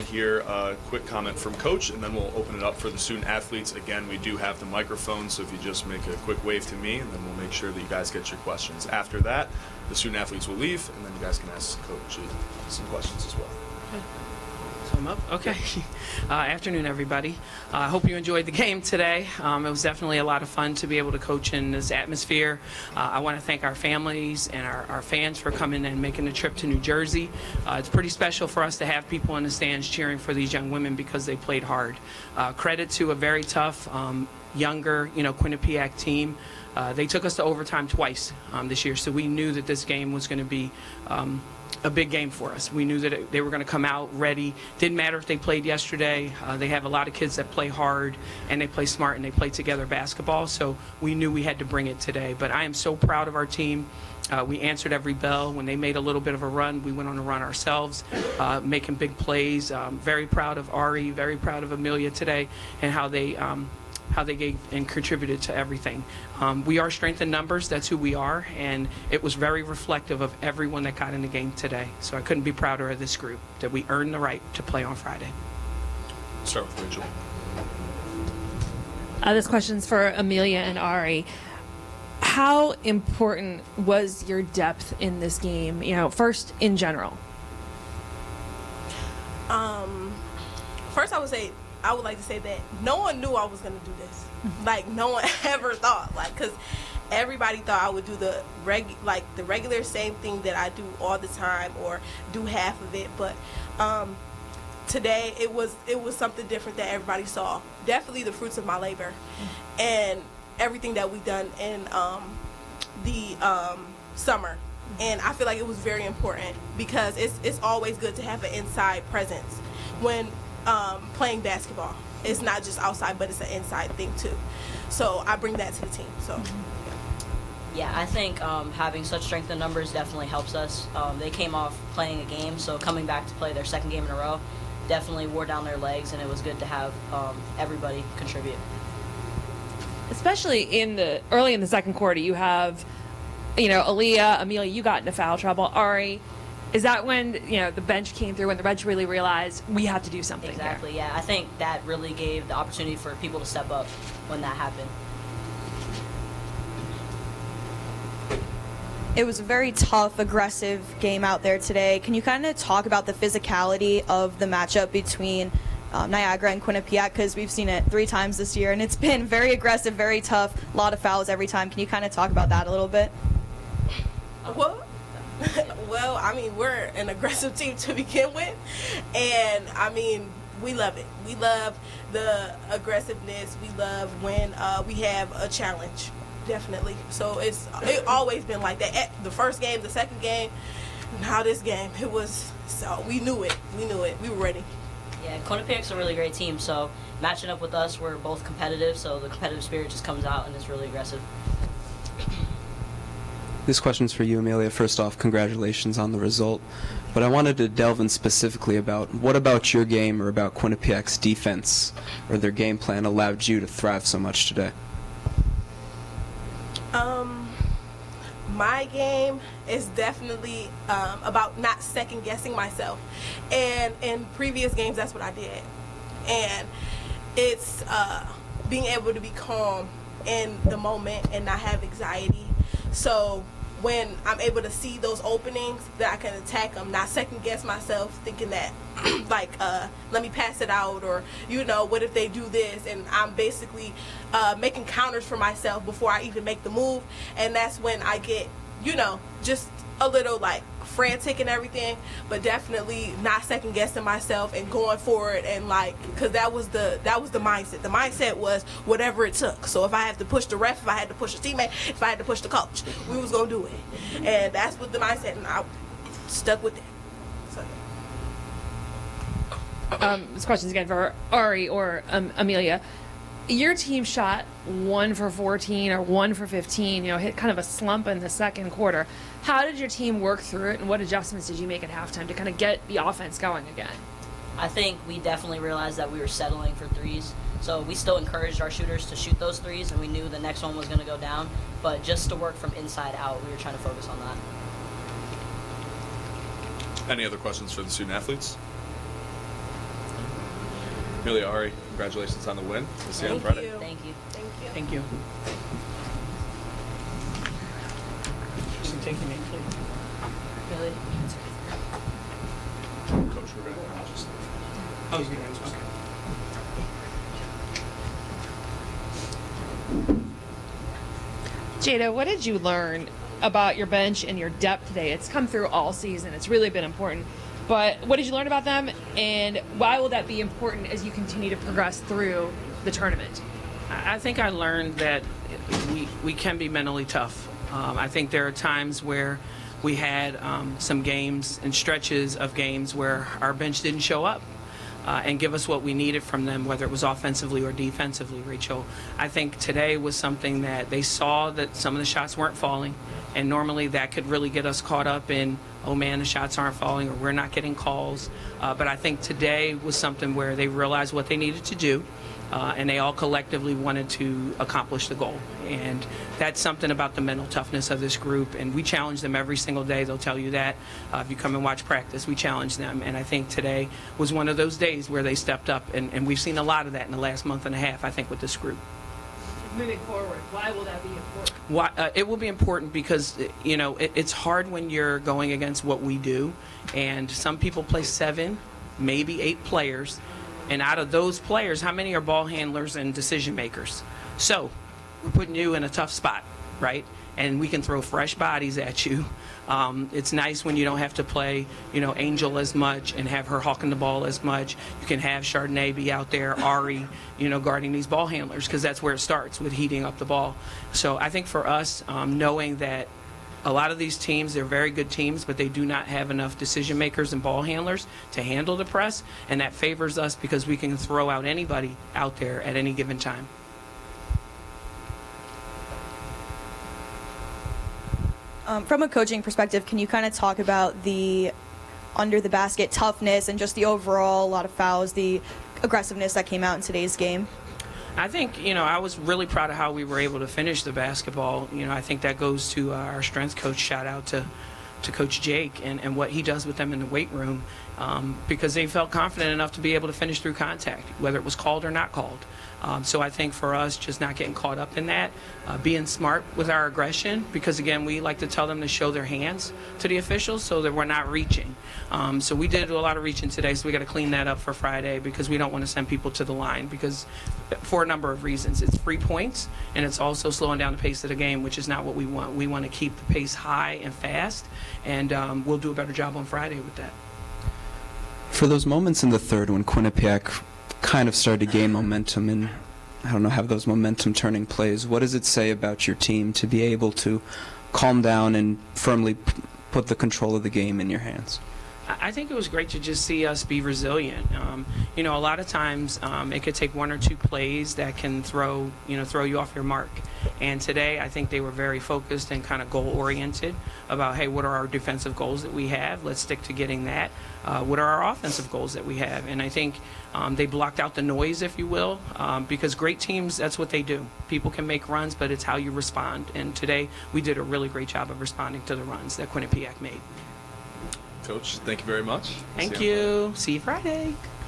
hear a quick comment from Coach, and then we'll open it up for the student athletes. Again, we do have the microphone, so if you just make a quick wave to me, and then we'll make sure that you guys get your questions. After that, the student athletes will leave, and then you guys can ask Coach some questions as well. So I'm up? Okay. Afternoon, everybody. I hope you enjoyed the game today. It was definitely a lot of fun to be able to coach in this atmosphere. I want to thank our families and our fans for coming and making the trip to New Jersey. It's pretty special for us to have people in the stands cheering for these young women because they played hard. Credit to a very tough, younger, Quinnipiac team. They took us to overtime twice this year, so we knew that this game was going to be a big game for us. We knew that they were going to come out ready. Didn't matter if they played yesterday. They have a lot of kids that play hard and they play smart and they play together basketball, so we knew we had to bring it today. But I am so proud of our team. We answered every bell. When they made a little bit of a run, we went on a run ourselves, making big plays. Very proud of Ari, very proud of Ameila today and how they gave and contributed to everything. We are strength in numbers. That's who we are, and it was very reflective of everyone that got in the game today. So I couldn't be prouder of this group, that we earned the right to play on Friday. Start with Rachel. This question's for Ameila and Ari. How important was your depth in this game, first in general? First I would like to say that no one knew I was going to do this. Like, no one ever thought. Like, because everybody thought I would do the regular same thing that I do all the time or do half of it. But today it was something different that everybody saw. Definitely the fruits of my labor and everything that we've done in the summer. And I feel like it was very important because it's always good to have an inside presence when playing basketball. It's not just outside, but it's an inside thing too. So I bring that to the team. So yeah, I think having such strength in numbers definitely helps us. They came off playing a game, so coming back to play their second game in a row definitely wore down their legs, and it was good to have everybody contribute. Especially early in the second quarter, you have, Ameila, you got into foul trouble. Ari, is that when the bench came through, when the bench really realized we have to do something? Exactly. Yeah, I think that really gave the opportunity for people to step up when that happened. It was a very tough, aggressive game out there today. Can you kind of talk about the physicality of the matchup between Niagara and Quinnipiac? Because we've seen it 3 times this year, and it's been very aggressive, very tough, a lot of fouls every time. Can you kind of talk about that a little bit? Well, I mean, we're an aggressive team to begin with, and I mean, we love it. We love the aggressiveness. We love when we have a challenge, definitely. So it always been like that. At the first game, the second game, now this game, so we knew it. We were ready. Yeah, Quinnipiac's a really great team, so matching up with us, we're both competitive, so the competitive spirit just comes out and it's really aggressive. This question's for you, Ameila. First off, congratulations on the result. But I wanted to delve in specifically about what about your game or about Quinnipiac's defense or their game plan allowed you to thrive so much today? My game is definitely about not second-guessing myself. And in previous games, that's what I did. And it's being able to be calm in the moment and not have anxiety. So when I'm able to see those openings, that I can attack them, not second guess myself, thinking that let me pass it out, or what if they do this, and I'm basically making counters for myself before I even make the move. And that's when I get just a little frantic and everything, but definitely not second guessing myself and going for it, and because that was the mindset. The mindset was whatever it took. So if I had to push the ref, if I had to push a teammate, if I had to push the coach, we was gonna do it. And that's what the mindset, and I stuck with it. So. This question's again for Ari or Ameila. Your team shot 1 for 14 or 1 for 15, hit kind of a slump in the second quarter. How did your team work through it, and what adjustments did you make at halftime to kind of get the offense going again? I think we definitely realized that we were settling for threes, so we still encouraged our shooters to shoot those threes, and we knew the next one was going to go down, but just to work from inside out, we were trying to focus on that. Any other questions for the student athletes? Ameila, Ari, congratulations on the win. We'll see you on Thank Friday. you. Thank you. Thank you. Thank you. Should take your name, please. Really? Coach, we're going to just... Oh, your name's okay. Jada, what did you learn about your bench and your depth today? It's come through all season. It's really been important. But what did you learn about them, and why will that be important as you continue to progress through the tournament? I think I learned that we can be mentally tough. I think there are times where we had some games and stretches of games where our bench didn't show up and give us what we needed from them, whether it was offensively or defensively, Rachel. I think today was something that they saw that some of the shots weren't falling, and normally that could really get us caught up in, oh man, the shots aren't falling or we're not getting calls. But I think today was something where they realized what they needed to do. And they all collectively wanted to accomplish the goal. And that's something about the mental toughness of this group. And we challenge them every single day. They'll tell you that. If you come and watch practice, we challenge them. And I think today was one of those days where they stepped up. And we've seen a lot of that in the last month and a half, I think, with this group. Moving forward, why will that be important? It will be important because, you know, it's hard when you're going against what we do. And some people play 7, maybe 8 players. And out of those players, how many are ball handlers and decision makers? So we're putting you in a tough spot, right? And we can throw fresh bodies at you. It's nice when you don't have to play, you know, Angel as much and have her hawking the ball as much. You can have Chardonnay be out there, Ari, you know, guarding these ball handlers, because that's where it starts, with heating up the ball. So I think for us, knowing that a lot of these teams, they're very good teams, but they do not have enough decision makers and ball handlers to handle the press, and that favors us because we can throw out anybody out there at any given time. From a coaching perspective, can you kind of talk about the under the basket toughness and just the overall, a lot of fouls, the aggressiveness that came out in today's game? I think, you know, I was really proud of how we were able to finish the basketball. You know, I think that goes to our strength coach. Shout out to Coach Jake and what he does with them in the weight room, because they felt confident enough to be able to finish through contact, whether it was called or not called. So I think for us, just not getting caught up in that, being smart with our aggression, because again, we like to tell them to show their hands to the officials so that we're not reaching. So we did a lot of reaching today, so we got to clean that up for Friday, because we don't want to send people to the line, because for a number of reasons. It's free points, and it's also slowing down the pace of the game, which is not what we want. We want to keep the pace high and fast, and we'll do a better job on Friday with that. For those moments in the third when Quinnipiac kind of started to gain momentum and, I don't know, have those momentum turning plays, what does it say about your team to be able to calm down and firmly put the control of the game in your hands? I think it was great to just see us be resilient. You know, a lot of times it could take 1 or 2 plays that can throw you off your mark. And today, I think they were very focused and kind of goal-oriented about, hey, what are our defensive goals that we have? Let's stick to getting that. What are our offensive goals that we have? And I think they blocked out the noise, if you will, because great teams, that's what they do. People can make runs, but it's how you respond. And today, we did a really great job of responding to the runs that Quinnipiac made. Coach, thank you very much. Thank you. See you Friday.